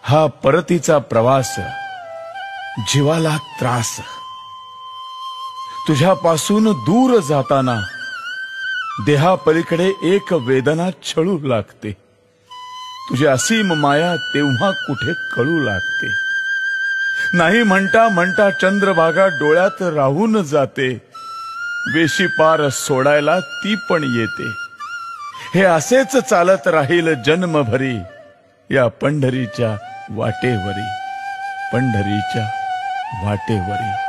हा परतीचा प्रवास जीवाला त्रास, तुझ्यापासून दूर जाताना देहापलीकडे एक वेदना छळू लागते। तुझी असीम माया तेव्हा कुठे कळू लागते। नाही म्हणता म्हणता चंद्रभागा डोळ्यात राहून जाते, वेशी पार सोडायला ती पण येते। हे असेच चालत राहील जन्मभरी या पंढरीच्या वाटेवरी, पंढरीच्या वाटेवरी।